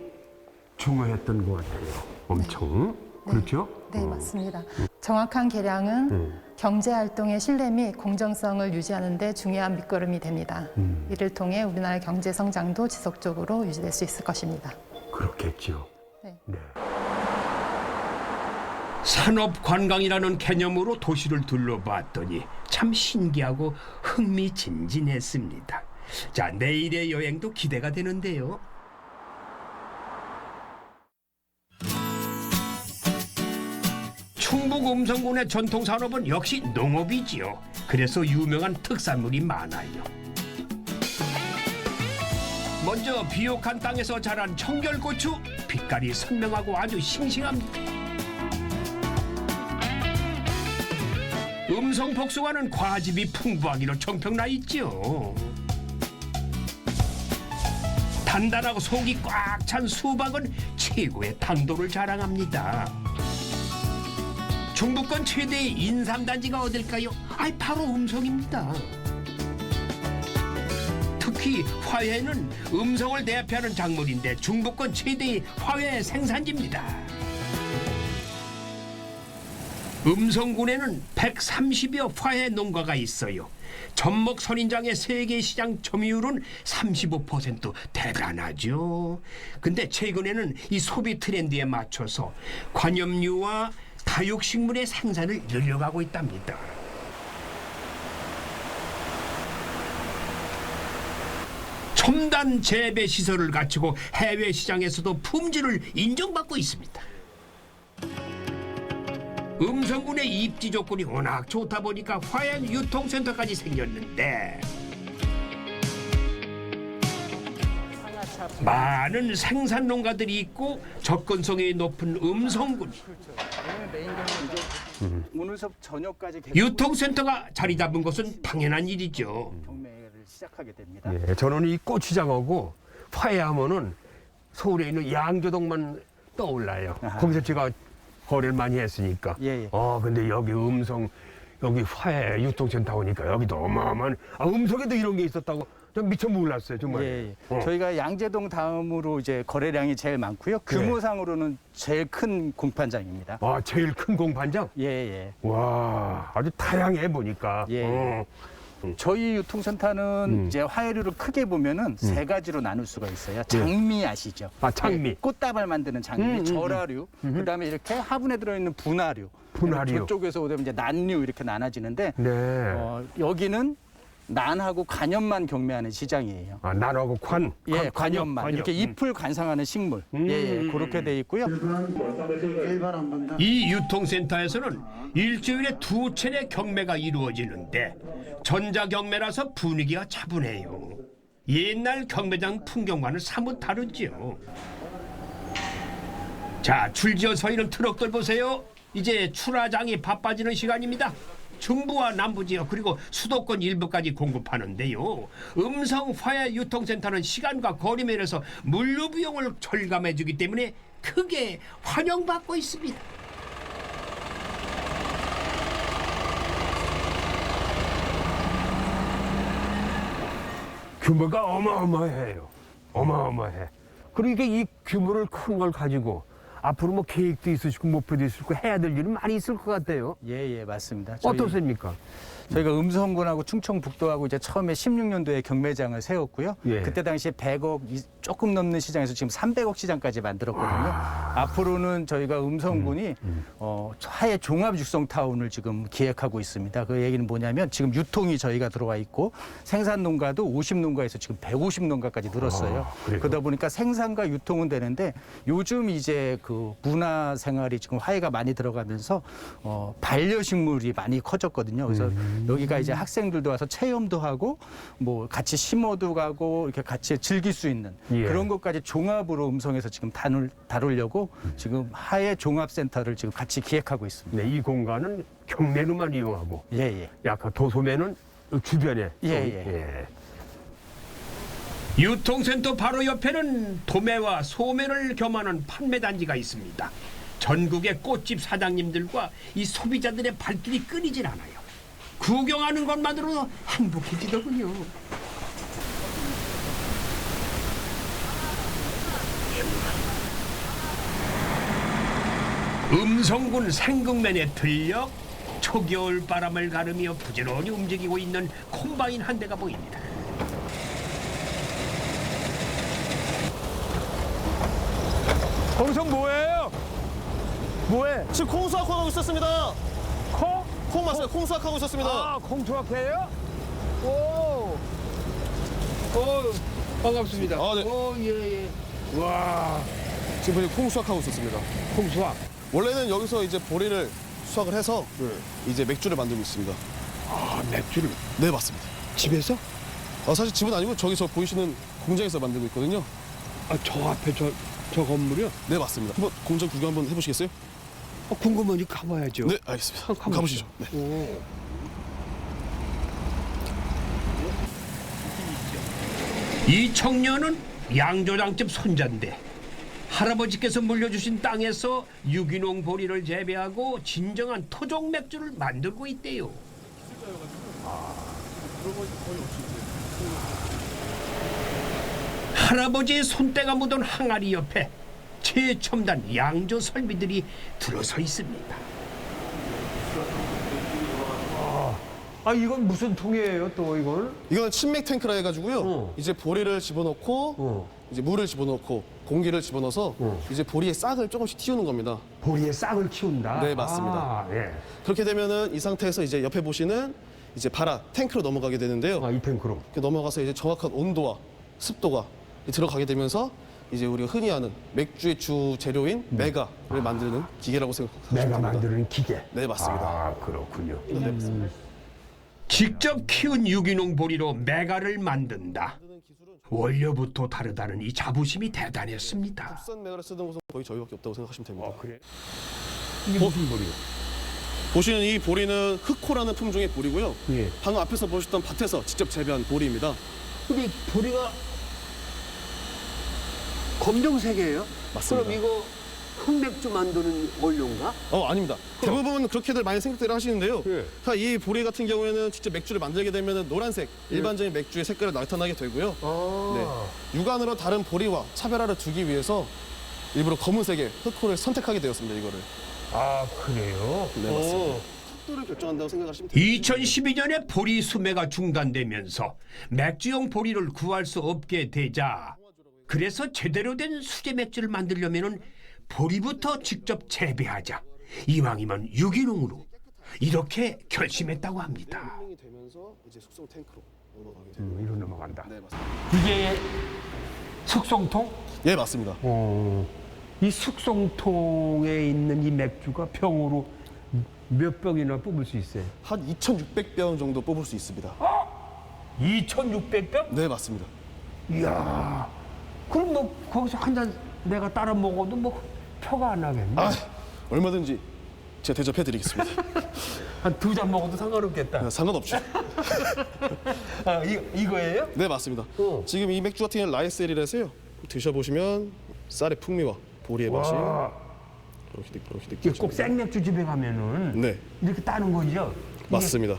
Speaker 8: 중요했던 것 같아요. 엄청. 그렇죠?
Speaker 7: 네, 맞습니다. 정확한 계량은 경제활동의 신뢰 및 공정성을 유지하는 데 중요한 밑거름이 됩니다. 이를 통해 우리나라의 경제 성장도 지속적으로 유지될 수 있을 것입니다.
Speaker 8: 그렇겠죠.
Speaker 7: 네.
Speaker 8: 네.
Speaker 1: 산업관광이라는 개념으로 도시를 둘러봤더니 참 신기하고 흥미진진했습니다. 자, 내일의 여행도 기대가 되는데요. 충북 음성군의 전통산업은 역시 농업이지요. 그래서 유명한 특산물이 많아요. 먼저 비옥한 땅에서 자란 청결고추, 빛깔이 선명하고 아주 싱싱합니다. 음성 복숭아는 과즙이 풍부하기로 정평나 있죠. 단단하고 속이 꽉 찬 수박은 최고의 당도를 자랑합니다. 중부권 최대의 인삼단지가 어딜까요? 바로 음성입니다. 특히 화훼는 음성을 대표하는 작물인데 중부권 최대의 화훼 생산지입니다. 음성군에는 130여 화훼 농가가 있어요. 전목 선인장의 세계 시장 점유율은 35%. 대단하죠. 근데 최근에는 이 소비 트렌드에 맞춰서 관염류와 다육식물의 생산을 늘려가고 있답니다. 첨단 재배 시설을 갖추고 해외 시장에서도 품질을 인정받고 있습니다. 음성군의 입지 조건이 워낙 좋다 보니까 화훼 유통센터까지 생겼는데 많은 생산 농가들이 있고 접근성이 높은 음성군.
Speaker 9: 오늘서 저녁까지
Speaker 1: 유통센터가 자리 잡은 것은 당연한 일이죠.
Speaker 9: 경매를 시작하게 됩니다.
Speaker 8: 예, 저는 이 고추장하고 화훼하면은 서울에 있는 양조동만 떠올라요. 거기서 제가 거래를 많이 했으니까.
Speaker 9: 예, 예.
Speaker 8: 근데 여기 음성, 여기 화훼 유통센터 오니까 여기도 어마어마한, 음성에도 이런 게 있었다고 전 미처 몰랐어요, 정말.
Speaker 9: 예, 예. 저희가 양재동 다음으로 이제 거래량이 제일 많고요. 규모상으로는 제일 큰 공판장입니다.
Speaker 8: 제일 큰 공판장?
Speaker 9: 예, 예.
Speaker 8: 와, 아주 다양해 보니까.
Speaker 9: 예. 저희 유통센터는 이제 화훼류를 크게 보면은 세 가지로 나눌 수가 있어요. 장미 아시죠?
Speaker 8: 장미.
Speaker 9: 예, 꽃다발 만드는 장미, 절화류, 그다음에 이렇게 화분에 들어있는 분화류.
Speaker 8: 분화류.
Speaker 9: 저쪽에서 오면 이제 난류 이렇게 나눠지는데
Speaker 8: 네.
Speaker 9: 여기는 난하고 관엽만 경매하는 시장이에요.
Speaker 8: 난하고 관.
Speaker 9: 예, 관엽만. 이렇게 잎을 관상하는 식물. 예, 그렇게 돼 있고요.
Speaker 1: 이 유통센터에서는 일주일에 2차례 경매가 이루어지는데 전자경매라서 분위기가 차분해요. 옛날 경매장 풍경과는 사뭇 다르죠. 자, 줄지어 서 있는 트럭들 보세요. 이제 출하장이 바빠지는 시간입니다. 중부와 남부 지역 그리고 수도권 일부까지 공급하는데요. 음성 화훼 유통센터는 시간과 거리 면에서 물류 비용을 절감해 주기 때문에 크게 환영받고 있습니다.
Speaker 8: 규모가 어마어마해요. 어마어마해. 그러니까 이 규모를 큰 걸 가지고 앞으로 뭐 계획도 있으시고 목표도 있으시고 해야 될 일은 많이 있을 것 같아요.
Speaker 9: 예, 맞습니다.
Speaker 8: 어떻습니까?
Speaker 9: 저희가 음성군하고 충청북도하고 이제 처음에 16년도에 경매장을 세웠고요.
Speaker 8: 예.
Speaker 9: 그때 당시에 100억 조금 넘는 시장에서 지금 300억 시장까지 만들었거든요. 앞으로는 저희가 음성군이 하해 종합 육성타운을 지금 기획하고 있습니다. 그 얘기는 뭐냐면 지금 유통이 저희가 들어와 있고 생산 농가도 50농가에서 지금 150농가까지 늘었어요. 그러다 보니까 생산과 유통은 되는데 요즘 이제 그 문화 생활이 지금 화해가 많이 들어가면서 반려식물이 많이 커졌거든요. 그래서 여기가 이제 학생들도 와서 체험도 하고 뭐 같이 심어도 가고 이렇게 같이 즐길 수 있는 그런 것까지 종합으로 음성에서 지금 다루려고 지금 하해 종합센터를 지금 같이 기획하고 있습니다.
Speaker 8: 네, 이 공간은 경매로만 이용하고
Speaker 9: 예.
Speaker 8: 약간 도소매는 주변에
Speaker 9: 예.
Speaker 1: 유통센터 바로 옆에는 도매와 소매를 겸하는 판매단지가 있습니다. 전국의 꽃집 사장님들과 이 소비자들의 발길이 끊이질 않아요. 구경하는 것만으로도 행복해지더군요. 음성군 생극면에 들려 초겨울 바람을 가르며 부지런히 움직이고 있는 콤바인 한 대가 보입니다.
Speaker 8: 거기서 뭐예요? 뭐해?
Speaker 10: 지금 콩 수확하고 있었습니다.
Speaker 8: 콩?
Speaker 10: 콩 맞아요. 콩 수확하고 있었습니다.
Speaker 8: 아, 콩 수확해요? 오, 반갑습니다.
Speaker 10: 아, 네.
Speaker 8: 예. 와,
Speaker 10: 지금 콩 수확하고 있었습니다.
Speaker 8: 콩 수확.
Speaker 10: 원래는 여기서 이제 보리를 수확을 해서 이제 맥주를 만들고 있습니다.
Speaker 8: 아, 맥주를
Speaker 10: 네, 맞습니다.
Speaker 8: 집에서?
Speaker 10: 사실 집은 아니고 저기서 보이시는 공장에서 만들고 있거든요.
Speaker 8: 아, 저 앞에 저 건물이요?
Speaker 10: 네, 맞습니다. 한번 공장 구경 한번 해보시겠어요?
Speaker 8: 궁금하니 가봐야죠.
Speaker 10: 네, 알겠습니다. 가보시죠. 네.
Speaker 1: 이 청년은 양조장집 손자인데 할아버지께서 물려주신 땅에서 유기농 보리를 재배하고 진정한 토종 맥주를 만들고 있대요. 할아버지의 손때가 묻은 항아리 옆에 최첨단 양조 설비들이 들어서 있습니다.
Speaker 8: 아, 이건 무슨 통이에요, 또 이건?
Speaker 10: 이거는 친맥 탱크라 해가지고요. 이제 보리를 집어넣고 이제 물을 집어넣고 공기를 집어넣어서 이제 보리의 싹을 조금씩 틔우는 겁니다.
Speaker 8: 보리의 싹을 키운다?
Speaker 10: 네, 맞습니다.
Speaker 8: 아, 예.
Speaker 10: 그렇게 되면은 이 상태에서 이제 옆에 보시는 이제 발화 탱크로 넘어가게 되는데요.
Speaker 8: 아, 이 탱크로.
Speaker 10: 이렇게 넘어가서 이제 정확한 온도와 습도가 들어가게 되면서 이제 우리가 흔히 아는 맥주의 주 재료인 메가를 만드는 기계라고 생각하시면
Speaker 8: 내가
Speaker 10: 됩니다.
Speaker 8: 만드는 기계.
Speaker 10: 네, 맞습니다.
Speaker 8: 아, 그렇군요.
Speaker 10: 네, 맞습니다.
Speaker 1: 직접 키운 유기농 보리로 메가를 만든다. 원료부터 다르다는 이 자부심이 대단했습니다.
Speaker 10: 국산 메가를 쓰는 곳은 거의 저희밖에 없다고 생각하시면 됩니다.
Speaker 8: 그래? 이게 무슨 보리요?
Speaker 10: 보시는 이 보리는 흑호라는 품종의 보리고요.
Speaker 8: 예.
Speaker 10: 방금 앞에서 보셨던 밭에서 직접 재배한 보리입니다.
Speaker 8: 근데 보리가 검정색이에요?
Speaker 10: 맞습니다.
Speaker 8: 그럼 이거 흑맥주 만드는 원료인가?
Speaker 10: 아닙니다. 대부분 그렇게들 많이 생각들을 하시는데요.
Speaker 8: 예.
Speaker 10: 이 보리 같은 경우에는 직접 맥주를 만들게 되면 노란색, 일반적인 맥주의 색깔을 나타나게 되고요. 네. 육안으로 다른 보리와 차별화를 두기 위해서 일부러 검은색의 흑호를 선택하게 되었습니다, 이거를.
Speaker 8: 아, 그래요?
Speaker 10: 네, 맞습니다. 속도를 결정한다고 생각하시면 됩니다.
Speaker 1: 2012년에 보리 수매가 중단되면서 맥주용 보리를 구할 수 없게 되자 그래서 제대로 된 수제 맥주를 만들려면은 보리부터 직접 재배하자. 이왕이면 유기농으로 이렇게 결심했다고 합니다.
Speaker 10: 유기농이 되면서 이제 숙성 탱크로 넘어가게 됩니다.
Speaker 8: 이로 넘어간다.
Speaker 10: 네, 맞습니다.
Speaker 8: 이게 숙성통?
Speaker 10: 예, 맞습니다.
Speaker 8: 이 숙성통에 있는 이 맥주가 병으로 몇 병이나 뽑을 수 있어요?
Speaker 10: 한 2,600병 정도 뽑을 수 있습니다.
Speaker 8: 2,600병?
Speaker 10: 네, 맞습니다.
Speaker 8: 이야, 그럼 뭐 거기서 한 잔 내가 따라 먹어도 뭐 표가 안 나겠네.
Speaker 10: 얼마든지 제가 대접해드리겠습니다.
Speaker 8: 한 두 잔 먹어도 상관없겠다.
Speaker 10: 상관없죠.
Speaker 8: 아, 이거예요?
Speaker 10: 네, 맞습니다. 지금 이 맥주 같은 경우는 라이셀이라서요. 드셔보시면 쌀의 풍미와 보리의 맛이 이렇게
Speaker 8: 이게
Speaker 10: 느껴집니다.
Speaker 8: 꼭 생맥주 집에 가면은
Speaker 10: 네,
Speaker 8: 이렇게 따는 거죠?
Speaker 10: 맞습니다.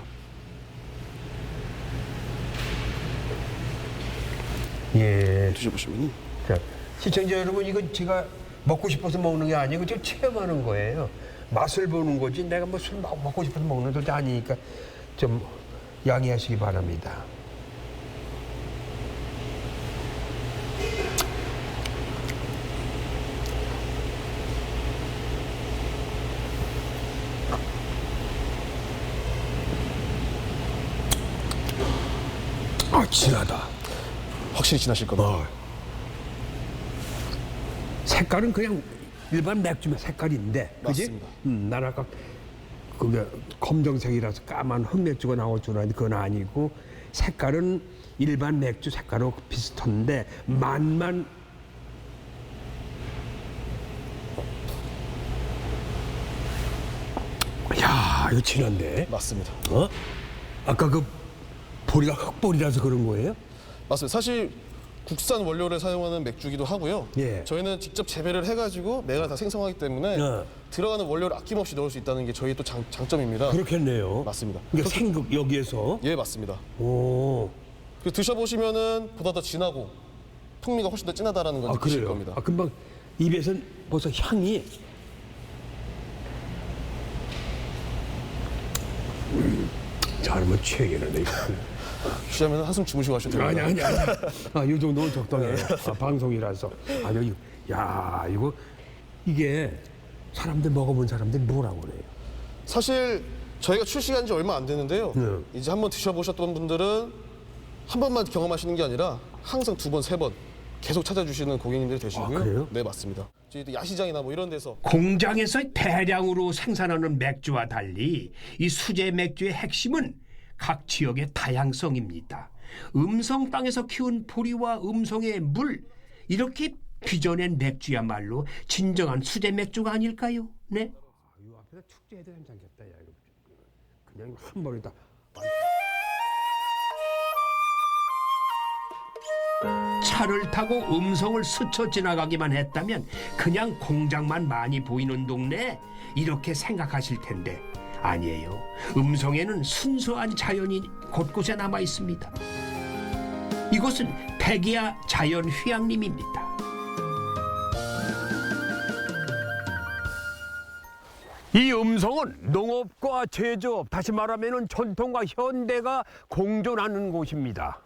Speaker 8: 예.
Speaker 10: 드셔보시면
Speaker 8: 자, 시청자 여러분, 이건 제가 먹고 싶어서 먹는 게 아니고 지금 체험하는 거예요. 맛을 보는 거지 내가 뭐 술 먹고 싶어서 먹는 것도 아니니까 좀 양해하시기 바랍니다. 아, 진하다.
Speaker 10: 확실히 진하실 겁니다.
Speaker 8: 색깔은 그냥 일반 맥주의 색깔인데, 그지?
Speaker 10: 맞습니다.
Speaker 8: 난 아까 그게 검정색이라서 까만 흑맥주가 나올 줄 알았는데 그건 아니고 색깔은 일반 맥주 색깔하고 비슷한데 맛만 야, 이거 진한데?
Speaker 10: 맞습니다.
Speaker 8: 어? 아까 그 보리가 흑보리라서 그런 거예요?
Speaker 10: 맞습니다. 사실 국산 원료를 사용하는 맥주기도 하고요.
Speaker 8: 예.
Speaker 10: 저희는 직접 재배를 해가지고 매달 다 생성하기 때문에 들어가는 원료를 아낌없이 넣을 수 있다는 게 저희 또 장점입니다.
Speaker 8: 그렇겠네요.
Speaker 10: 맞습니다.
Speaker 8: 그러니까 생각 여기에서.
Speaker 10: 예, 맞습니다.
Speaker 8: 오.
Speaker 10: 그리고 드셔보시면은 보다 더 진하고 풍미가 훨씬 더 진하다라는 걸
Speaker 8: 아,
Speaker 10: 느끼실
Speaker 8: 그래요?
Speaker 10: 겁니다.
Speaker 8: 아, 금방 입에선 벌써 향이. 잘못 취하겠는데.
Speaker 10: 취하면 한숨 주무시고 하셔도 됩니다.
Speaker 8: 아니. 아, 이 정도는 적당해. 아, 방송이라서. 아, 여기, 야, 이게 사람들 먹어본 사람들이 뭐라고 그래요?
Speaker 10: 사실 저희가 출시한 지 얼마 안 됐는데요.
Speaker 8: 네.
Speaker 10: 이제 한번 드셔보셨던 분들은 한 번만 경험하시는 게 아니라 항상 두 번, 세 번 계속 찾아주시는 고객님들이 되시고요.
Speaker 8: 아, 그래요?
Speaker 10: 네, 맞습니다. 저희도 야시장이나 뭐 이런 데서
Speaker 3: 공장에서 대량으로 생산하는 맥주와 달리 이 수제 맥주의 핵심은 각 지역의 다양성입니다. 음성 땅에서 키운 보리와 음성의 물, 이렇게 빚어낸 맥주야말로 진정한 수제 맥주가 아닐까요? 네?
Speaker 8: 이 앞에다 축제해도 괜찮겠다, 야. 이거. 그냥 한 번에 다.
Speaker 3: 차를 타고 음성을 스쳐 지나가기만 했다면 그냥 공장만 많이 보이는 동네 이렇게 생각하실 텐데 아니에요. 음성에는 순수한 자연이 곳곳에 남아 있습니다. 이곳은 백이야 자연휴양림입니다.
Speaker 8: 이 음성은 농업과 제조업, 다시 말하면 전통과 현대가 공존하는 곳입니다.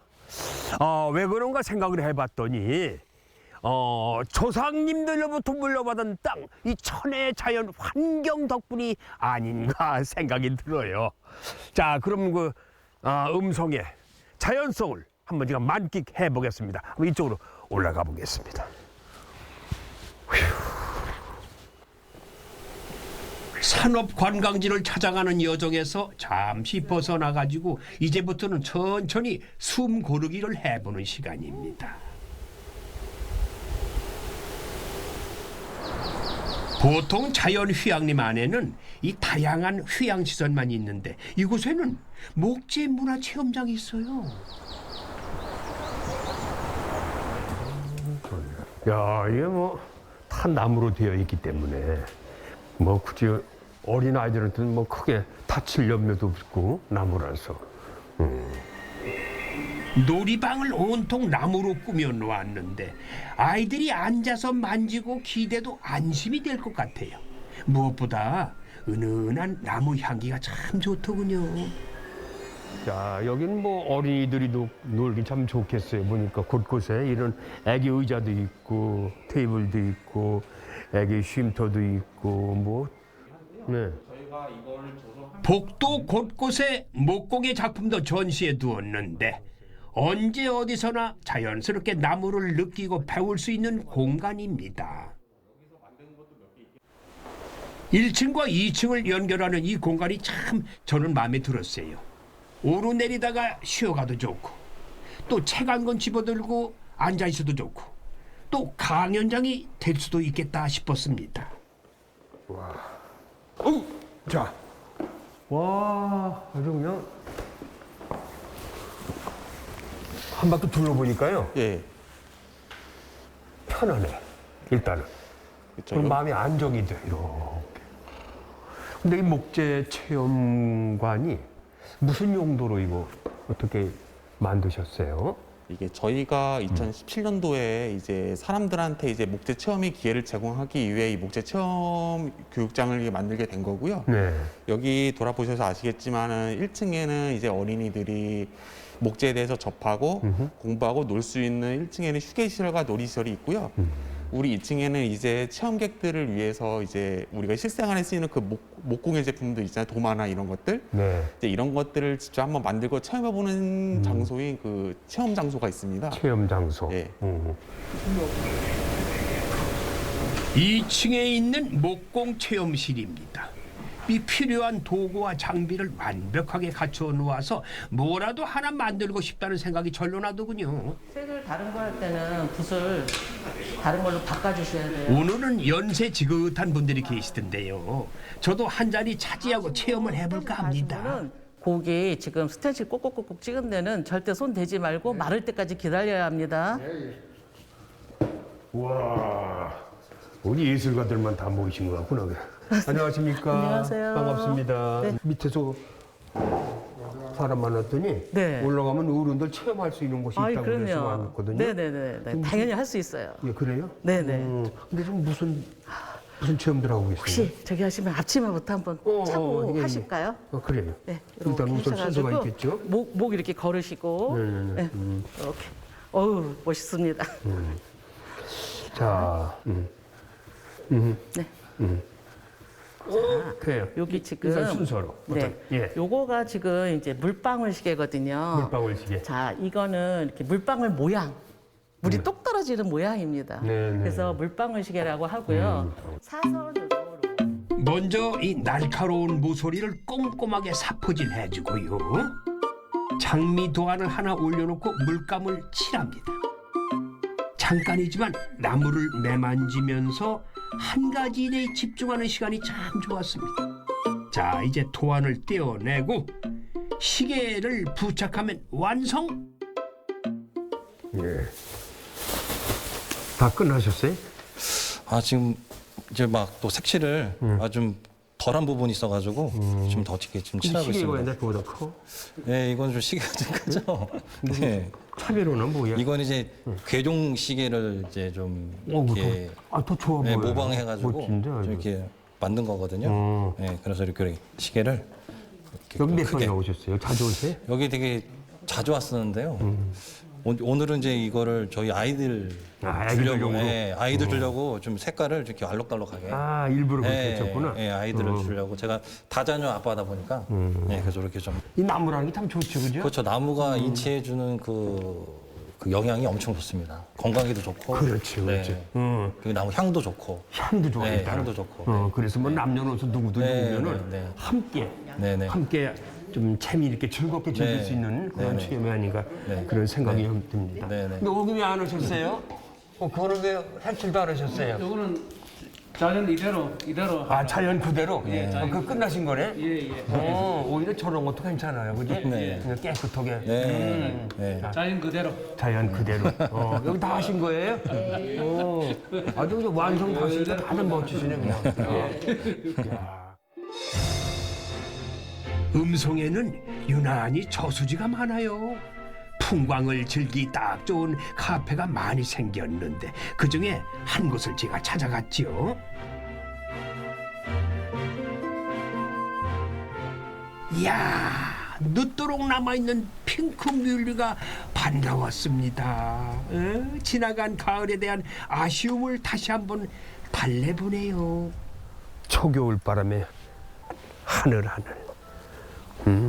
Speaker 8: 왜 그런가 생각을 해봤더니 조상님들로부터 물려받은 땅, 이 천혜의 자연 환경 덕분이 아닌가 생각이 들어요. 자, 그럼 그 음성의 자연성을 한번 제가 만끽해 보겠습니다. 한번 이쪽으로 올라가 보겠습니다.
Speaker 3: 산업 관광지를 찾아가는 여정에서 잠시 벗어나 가지고 이제부터는 천천히 숨 고르기를 해보는 시간입니다. 보통 자연 휴양림 안에는 이 다양한 휴양 시설만 있는데 이곳에는 목재 문화 체험장이 있어요.
Speaker 8: 야, 이게 뭐 다 나무로 되어 있기 때문에 뭐 굳이 어린 아이들한테는 뭐 크게 다칠 염려도 없고 나무라서.
Speaker 3: 놀이방을 온통 나무로 꾸며 놓았는데 아이들이 앉아서 만지고 기대도 안심이 될 것 같아요. 무엇보다 은은한 나무 향기가 참 좋더군요.
Speaker 8: 자, 여기는 뭐 어린이들이 놀기 참 좋겠어요. 보니까 곳곳에 이런 애기 의자도 있고 테이블도 있고 애기 쉼터도 있고 뭐. 네.
Speaker 3: 복도 곳곳에 목공의 작품도 전시해 두었는데 언제 어디서나 자연스럽게 나무를 느끼고 배울 수 있는 공간입니다. 1층과 2층을 연결하는 이 공간이 참 저는 마음에 들었어요. 오르내리다가 쉬어가도 좋고 또 책 한 권 집어들고 앉아있어도 좋고 또 강연장이 될 수도 있겠다 싶었습니다.
Speaker 8: 자, 와, 아주 그냥 한 바퀴 둘러보니까요.
Speaker 10: 예.
Speaker 8: 편안해. 일단은.
Speaker 10: 그렇죠.
Speaker 8: 그럼 마음이 안정이 돼. 이렇게. 근데 이 목재 체험관이 무슨 용도로 이거 어떻게 만드셨어요?
Speaker 11: 이게 저희가 2017년도에 이제 사람들한테 이제 목재 체험의 기회를 제공하기 위해 이 목재 체험 교육장을 만들게 된 거고요.
Speaker 8: 네.
Speaker 11: 여기 돌아보셔서 아시겠지만은 1층에는 이제 어린이들이 목재에 대해서 접하고 공부하고 놀 수 있는 1층에는 휴게시설과 놀이시설이 있고요. 우리 2층에는 이제 체험객들을 위해서 이제 우리가 실생활에 쓰이는 그 목공예 제품들 있잖아요. 도마나 이런 것들.
Speaker 8: 네.
Speaker 11: 이제 이런 것들을 직접 한번 만들고 체험해보는 장소인 그 체험 장소가 있습니다.
Speaker 8: 체험 장소.
Speaker 11: 예.
Speaker 1: 2층에 있는 목공 체험실입니다. 이 필요한 도구와 장비를 완벽하게 갖춰 놓아서 뭐라도 하나 만들고 싶다는 생각이 절로 나더군요.
Speaker 12: 색을 다른 거 할 때는 붓을 다른 걸로 바꿔주셔야 돼요.
Speaker 1: 오늘은 연세 지긋한 분들이 계시던데요. 저도 한 자리 차지하고 체험을 해볼까 합니다.
Speaker 12: 고기 지금 스텐실 꼭꼭꼭꼭 찍은 데는 절대 손 대지 말고 마를 때까지 기다려야 합니다.
Speaker 8: 와, 우리 예술가들만 다 모이신 것 같구나. 안녕하십니까.
Speaker 12: 안녕하세요.
Speaker 8: 반갑습니다.
Speaker 12: 네.
Speaker 8: 밑에서 사람 만났더니
Speaker 12: 네.
Speaker 8: 올라가면 어른들 체험할 수 있는 곳이 있다고 그래서 왔거든요.
Speaker 12: 네네네. 당연히 할 수 있어요.
Speaker 8: 예, 그래요?
Speaker 12: 네네.
Speaker 8: 근데 좀 무슨 체험들 하고 계세요?
Speaker 12: 혹시 저기 하시면 앞치마부터 한번 차고
Speaker 8: 예, 예.
Speaker 12: 하실까요?
Speaker 8: 그래요.
Speaker 12: 네.
Speaker 8: 일단
Speaker 12: 이렇게
Speaker 8: 우선 순서가
Speaker 12: 하셔가지고
Speaker 8: 있겠죠?
Speaker 12: 목 이렇게 걸으시고.
Speaker 8: 네네네.
Speaker 12: 네. 이렇게. 어우 멋있습니다.
Speaker 8: 자,
Speaker 12: 네.
Speaker 8: 그래요.
Speaker 12: 여기 지금
Speaker 8: 일단 순서로.
Speaker 12: 네.
Speaker 8: 예.
Speaker 12: 요거가 지금 이제 물방울 시계거든요.
Speaker 8: 물방울 시계.
Speaker 12: 자, 이거는 이렇게 물방울 모양. 물이 똑 떨어지는 모양입니다.
Speaker 8: 네,
Speaker 12: 그래서 물방울 시계라고 하고요. 사선으로
Speaker 1: 먼저 이 날카로운 모서리를 꼼꼼하게 사포질 해주고요. 장미 도안을 하나 올려놓고 물감을 칠합니다. 잠깐이지만 나무를 매만지면서 한 가지 일에 집중하는 시간이 참 좋았습니다. 자, 이제 도안을 떼어내고 시계를 부착하면 완성!
Speaker 8: 예. 다 끝나셨어요?
Speaker 4: 아 지금 이제 막 또 색칠을 좀 덜한 부분이 있어가지고 좀 더 어떻게 좀 칠하고
Speaker 8: 시계가
Speaker 4: 있습니다.
Speaker 8: 옛날보다 커?
Speaker 4: 네, 이건 좀 시계가 좀 크죠. 네,
Speaker 8: 차별로는 뭐야?
Speaker 4: 이건 이제 괴종 시계를 이제 좀
Speaker 8: 더
Speaker 4: 이렇게
Speaker 8: 좋아
Speaker 4: 네,
Speaker 8: 보여.
Speaker 4: 모방해가지고
Speaker 8: 멋진데,
Speaker 4: 좀
Speaker 8: 아주.
Speaker 4: 이렇게 만든 거거든요. 네, 그래서 이렇게 시계를 이렇게
Speaker 8: 여기 몇
Speaker 4: 크게.
Speaker 8: 번이나 오셨어요? 자주 오세요?
Speaker 4: 여기 되게 자주 왔었는데요. 오늘은 이제 이거를 저희 아이들 주려고, 아이들 주려고 좀 색깔을 이렇게 알록달록하게.
Speaker 8: 일부러 그렇게 했었구나.
Speaker 4: 네, 아이들을 주려고 제가 다자녀 아빠다 보니까, 네, 그래서 이렇게 좀.
Speaker 8: 이 나무라는 게 참 좋죠, 그죠?
Speaker 4: 그렇죠. 나무가 인체에 주는 그 영향이 엄청 좋습니다. 건강에도 좋고.
Speaker 8: 그렇지, 그렇지.
Speaker 4: 네. 그 나무 향도 좋고.
Speaker 8: 향도 좋아요.
Speaker 4: 네,
Speaker 8: 일단은.
Speaker 4: 향도 좋고.
Speaker 8: 그래서 뭐 남녀노소 누구도 오면은 함께 좀 재미있게 즐겁게 즐길 수 있는 그런 체험이 아닌가 그런 생각이 듭니다. 근데 여기 왜 안 오셨어요? 그거는 왜 색칠도 안 하셨어요?
Speaker 13: 이거는 자연 이대로.
Speaker 8: 자연 그대로? 그 끝나신 거네?
Speaker 13: 예.
Speaker 8: 오히려 저런 것도 괜찮아요, 그지? 그냥 깨끗하게.
Speaker 13: 자연 그대로.
Speaker 8: 자연 그대로. 여기 다 하신 거예요? 아주 그냥 완성 다 하시니까 다들 멋지시네, 그냥. 야.
Speaker 1: 음성에는 유난히 저수지가 많아요. 풍광을 즐기 딱 좋은 카페가 많이 생겼는데 그중에 한 곳을 제가 찾아갔죠. 이야, 늦도록 남아있는 핑크뮬리가 반가웠습니다. 지나간 가을에 대한 아쉬움을 다시 한번 달래보네요.
Speaker 8: 초겨울 바람에 하늘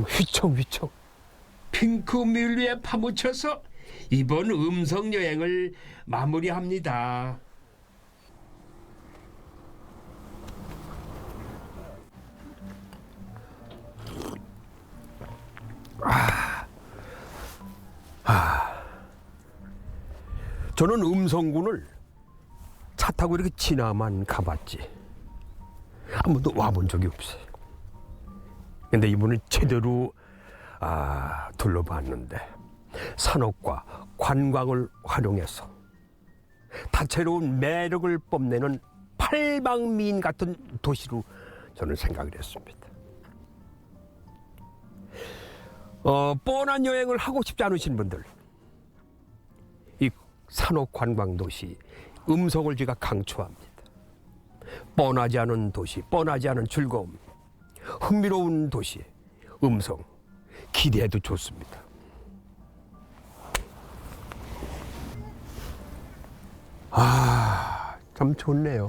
Speaker 8: 휘청휘청.
Speaker 1: 핑크뮬리에 파묻혀서 이번 음성 여행을 마무리합니다.
Speaker 8: 저는 음성군을 차 타고 이렇게 지나만 가봤지 한 번도 와본 적이 없어요. 근데 이번에 제대로 둘러봤는데 산업과 관광을 활용해서 다채로운 매력을 뽐내는 팔방미인 같은 도시로 저는 생각을 했습니다. 뻔한 여행을 하고 싶지 않으신 분들,
Speaker 3: 산업 관광 도시 음성을 제가 강추합니다. 뻔하지 않은 도시, 뻔하지 않은 즐거움, 흥미로운 도시 음성 기대해도 좋습니다. 참 좋네요.